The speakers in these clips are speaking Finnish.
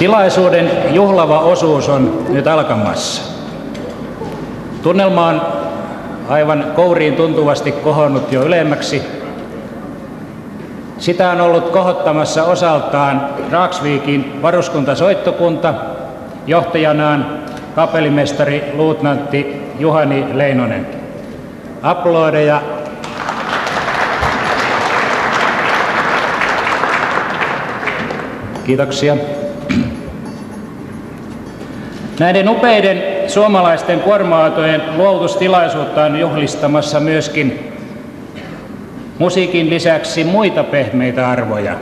Tilaisuuden juhlava osuus on nyt alkamassa. Tunnelma on aivan kouriin tuntuvasti kohonnut jo ylemmäksi. Sitä on ollut kohottamassa osaltaan Dragsvikin varuskuntasoittokunta, johtajanaan kapellimestari luutnantti Juhani Leinonen. Aplodeja. Kiitoksia. Näiden upeiden suomalaisten kuorma-autojen luovutustilaisuutta on juhlistamassa myöskin musiikin lisäksi muita pehmeitä arvoja.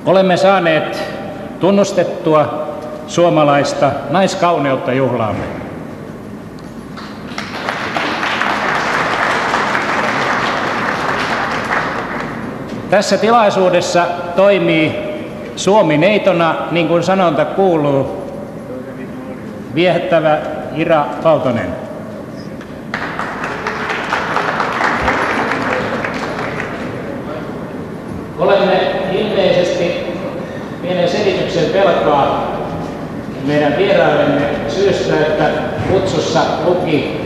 Olemme saaneet tunnustettua suomalaista naiskauneutta juhlaamme. Tässä tilaisuudessa toimii Suomi-neitona, niin kuin sanonta kuuluu, viehättävä Ira Valtonen. Olemme ilmeisesti pienen selityksen velkaa meidän vieraillemme syystä, että kutsussa luki,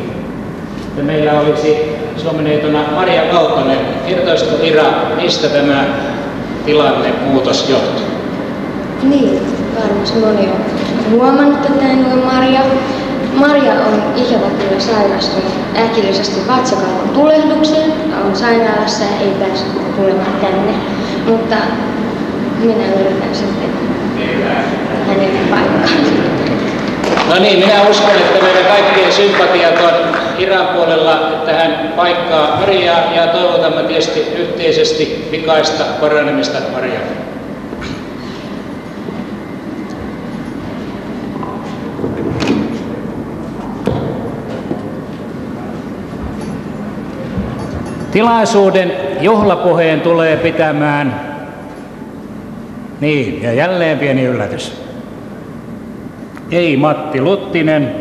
että meillä olisi Suomi-neitona Maria Valtonen. Kertoisiko Ira, mistä tämä tilanne muutos johtuu? Niin, varmasti moni on huomannut, että en ole Maria. Maria on ikävä kyllä sairastunut äkillisesti vatsakalvon tulehdukseen. On sairaalassa ja ei pääse tulemaan tänne. Mutta minä yritän sitten hänelle paikkaan. No niin, minä uskon, että meidän kaikkien sympatiat on Iran puolella, että hän paikkaa Mariaa ja toivotamme tietysti yhteisesti pikaista paranemista Marialle. Tilaisuuden juhlapuheen tulee pitämään, niin ja jälleen pieni yllätys, ei Matti Luttinen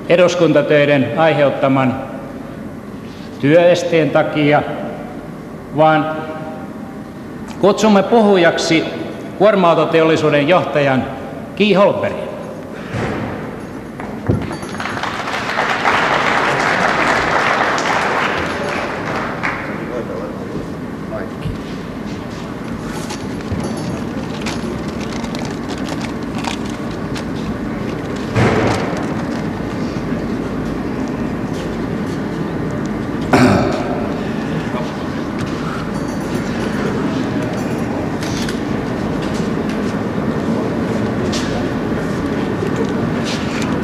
eduskuntatöiden aiheuttaman työesteen takia, vaan kutsumme puhujaksi kuorma-autoteollisuuden johtajan Ki Holmbergin.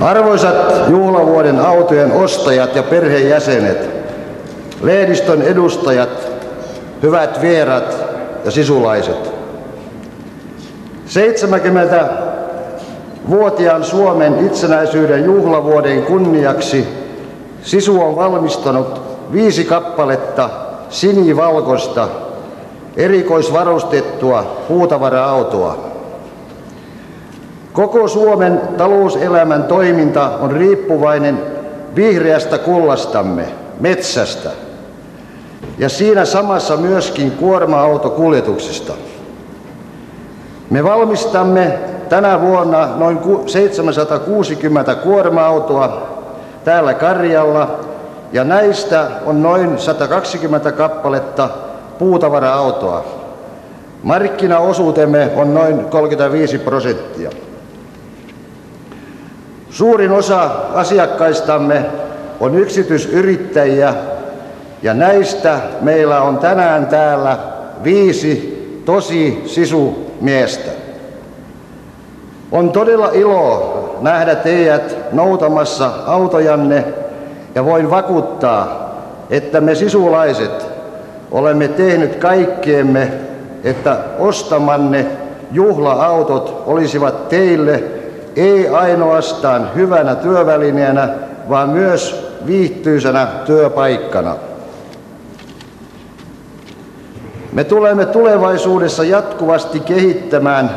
Arvoisat juhlavuoden autojen ostajat ja perheenjäsenet, lehdistön edustajat, hyvät vierat ja sisulaiset. 70-vuotiaan Suomen itsenäisyyden juhlavuoden kunniaksi Sisu on valmistanut 5 kappaletta sinivalkoista erikoisvarustettua puutavara-autoa. Koko Suomen talouselämän toiminta on riippuvainen vihreästä kullastamme, metsästä, ja siinä samassa myöskin kuorma-autokuljetuksista. Me valmistamme tänä vuonna noin 760 kuorma-autoa täällä Karjalla, ja näistä on noin 120 kappaletta puutavara-autoa. Markkinaosuutemme on noin 35%. Suurin osa asiakkaistamme on yksityisyrittäjiä, ja näistä meillä on tänään täällä 5 tosi sisumiestä. On todella ilo nähdä teidät noutamassa autojanne, ja voin vakuuttaa, että me sisulaiset olemme tehneet kaikkeemme, että ostamanne juhla-autot olisivat teille ei ainoastaan hyvänä työvälineenä, vaan myös viihtyisänä työpaikkana. Me tulemme tulevaisuudessa jatkuvasti kehittämään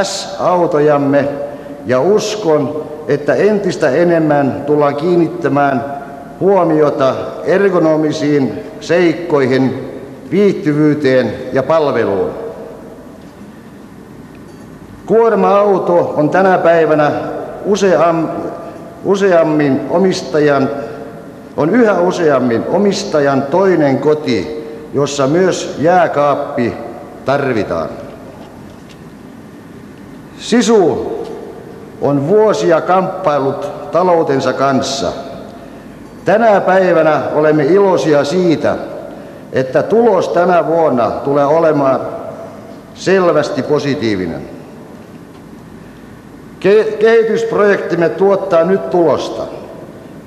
S-autojamme, ja uskon, että entistä enemmän tullaan kiinnittämään huomiota ergonomisiin seikkoihin, viihtyvyyteen ja palveluun. Kuorma-auto on tänä päivänä yhä useammin omistajan toinen koti, jossa myös jääkaappi tarvitaan. Sisu on vuosia kamppailut taloutensa kanssa. Tänä päivänä olemme iloisia siitä, että tulos tänä vuonna tulee olemaan selvästi positiivinen. Kehitysprojektimme tuottaa nyt tulosta,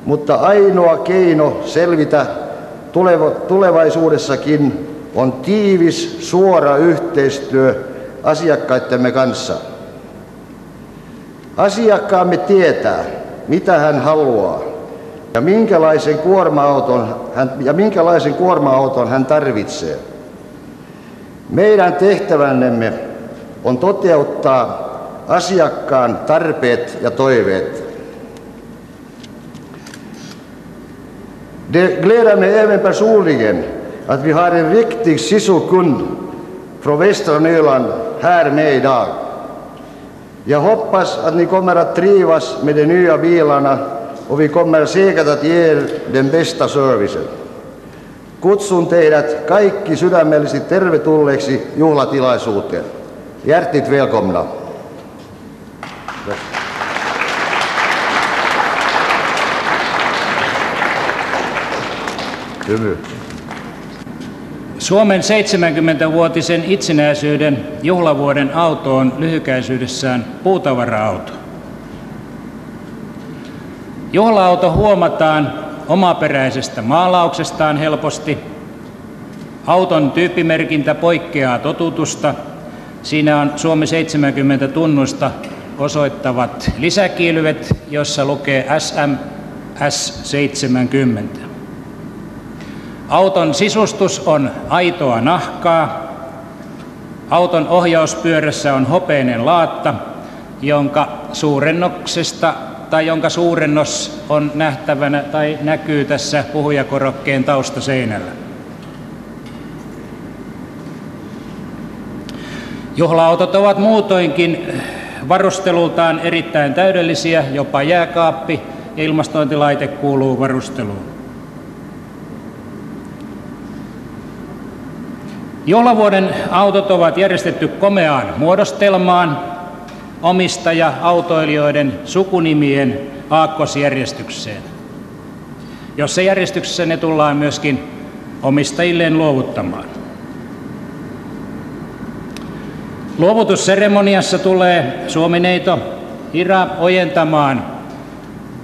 mutta ainoa keino selvitä tulevaisuudessakin on tiivis, suora yhteistyö asiakkaittemme kanssa. Asiakkaamme tietää, mitä hän haluaa ja minkälaisen kuorma-auton hän tarvitsee. Meidän tehtävänemme on toteuttaa asiakkaan tarpeet ja toiveet. Det gläder mig även personligen att vi har en riktig sisukund från västra Nyland här med idag. Jag hoppas att ni kommer att trivas med de nya bilarna och vi kommer säkert att ge er den bästa servicen. Kutsun teidät kaikki sydämellisesti tervetulleeksi juhlatilaisuuteen. Hjärtligt välkomna! Suomen 70-vuotisen itsenäisyyden juhlavuoden auto on lyhykäisyydessään puutavara-auto. Juhla-auto huomataan omaperäisestä maalauksestaan helposti. Auton tyyppimerkintä poikkeaa totutusta. Siinä on Suomi 70 tunnusta osoittavat lisäkiilyvet, jossa lukee SM S70. Auton sisustus on aitoa nahkaa. Auton ohjauspyörässä on hopeinen laatta, jonka suurennos on nähtävänä tai näkyy tässä puhujakorokkeen taustaseinällä. Juhla-autot ovat muutoinkin varustelultaan erittäin täydellisiä, jopa jääkaappi ja ilmastointilaite kuuluu varusteluun. Juhlavuoden autot ovat järjestetty komeaan muodostelmaan omistaja-autoilijoiden sukunimien aakkosjärjestykseen, jossa järjestyksessä ne tullaan myöskin omistajilleen luovuttamaan. Luovutusseremoniassa tulee Suomineito Ira ojentamaan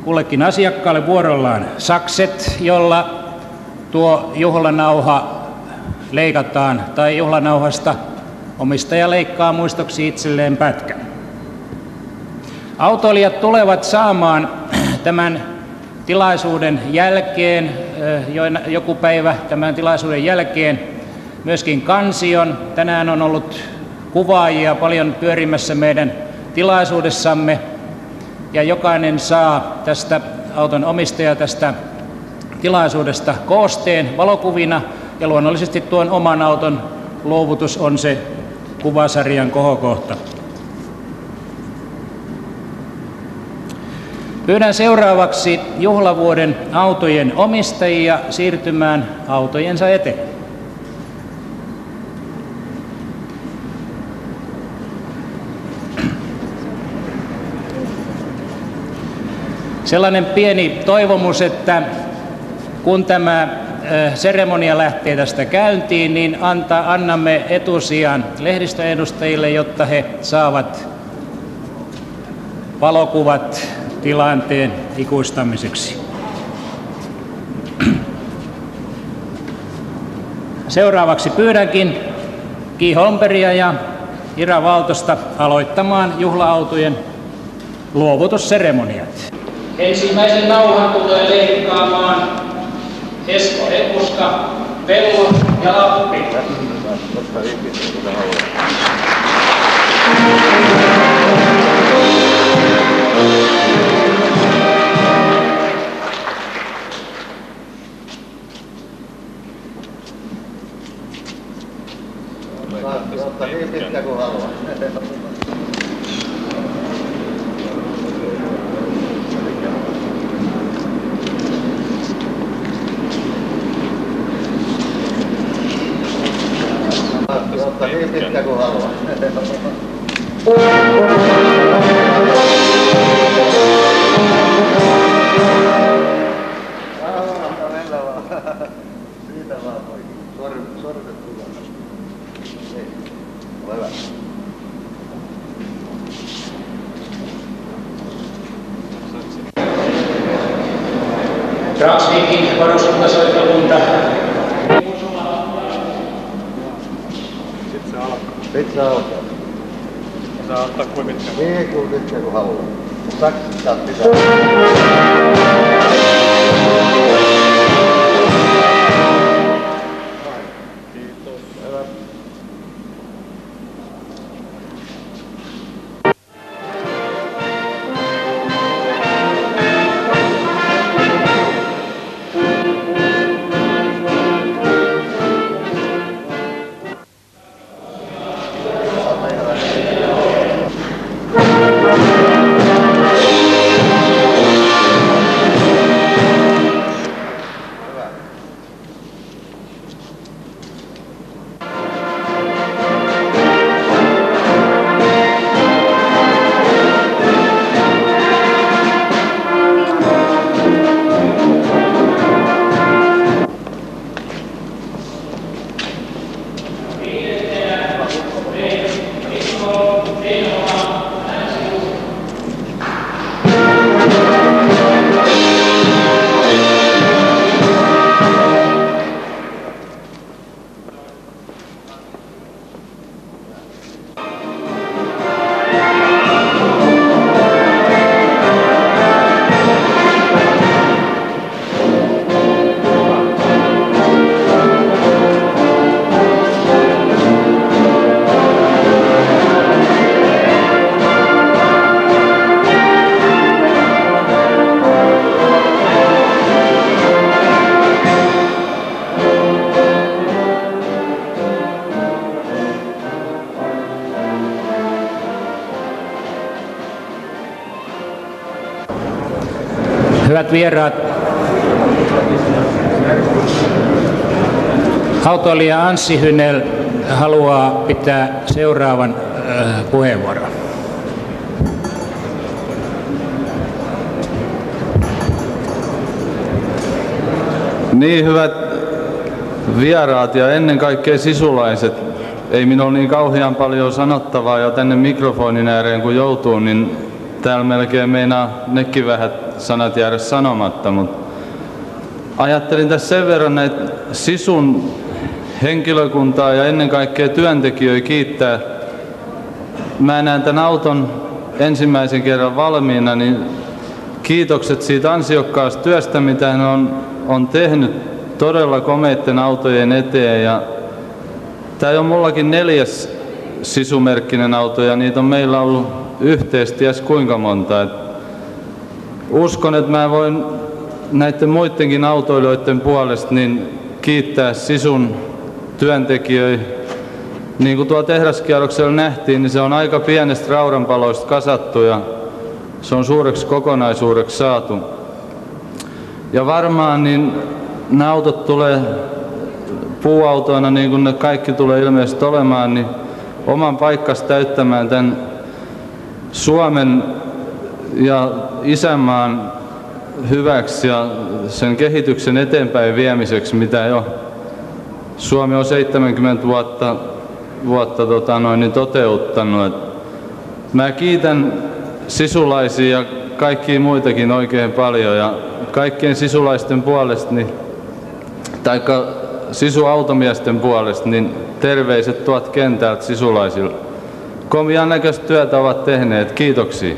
kullekin asiakkaalle vuorollaan sakset, jolla tuo juhlanauha leikataan, tai juhlanauhasta omistaja leikkaa muistoksi itselleen pätkän. Autoilijat tulevat saamaan tämän tilaisuuden jälkeen, joku päivä tämän tilaisuuden jälkeen, myöskin kansion. Tänään on ollut kuvaajia paljon pyörimässä meidän tilaisuudessamme, ja jokainen saa tästä auton omistaja tästä tilaisuudesta koosteen valokuvina, ja luonnollisesti tuon oman auton luovutus on se kuvasarjan kohokohta. Pyydän seuraavaksi juhlavuoden autojen omistajia siirtymään autojensa eteen. Sellainen pieni toivomus, että kun tämä seremonia lähtee tästä käyntiin, niin annamme etusijan lehdistöedustajille, jotta he saavat valokuvat tilanteen ikuistamiseksi. Seuraavaksi pyydänkin Ki Holmbergia ja Ira Valtosta aloittamaan juhla-autojen luovutusseremoniat. Ensimmäisen nauhan tulee leikkaamaan Esko Epuska, Vello ja Lappi. Ottaa niin pitkä kuin haluaa. Niin pitkä kuin haluaa. Siitä vaan poikin. Sormet tullaan. Ei. Ole hyvä. Dragsvikin varuskuntasoittokunta. Sitten se alkaa. Saa ottaa kuinka pitkä. Niin kuin pitkä kuin haluaa. Saksit pitää. Kiitos. Hyvä. Hyvät vieraat, autoilija Anssi Hynel haluaa pitää seuraavan puheenvuoron. Niin, hyvät vieraat ja ennen kaikkea sisulaiset, ei minulla niin kauhean paljon sanottavaa jo tänne mikrofonin ääreen kun joutuu, niin täällä melkein meinaa nekin vähät sanat jäädä sanomatta, mutta ajattelin tässä sen verran näitä sisun henkilökuntaa ja ennen kaikkea työntekijöitä kiittää. Mä näen tämän auton ensimmäisen kerran valmiina, niin kiitokset siitä ansiokkaasta työstä, mitä hän on tehnyt todella komeitten autojen eteen. Ja tämä on mullakin 4. sisumerkkinen auto ja niitä on meillä ollut yhteisesti ties kuinka monta. Uskon, että mä voin näiden muidenkin autoilijoiden puolesta niin kiittää sisun työntekijöitä. Niin kuin tuolla tehdaskierroksella nähtiin, niin se on aika pienestä raudanpaloista kasattu ja se on suureksi kokonaisuudeksi saatu. Ja varmaan niin nämä autot tulee puuautoina, niin kuin ne kaikki tulee ilmeisesti olemaan, niin oman paikkansa täyttämään tämän Suomen ja isänmaan hyväksi ja sen kehityksen eteenpäin viemiseksi, mitä jo Suomi on 70 vuotta toteuttanut. Mä kiitän sisulaisia ja kaikkia muitakin oikein paljon ja kaikkien sisulaisten puolesta, taikka sisuautomiesten puolesta, niin terveiset tuot kentältä sisulaisille. Komian näköistä työtä ovat tehneet. Kiitoksia.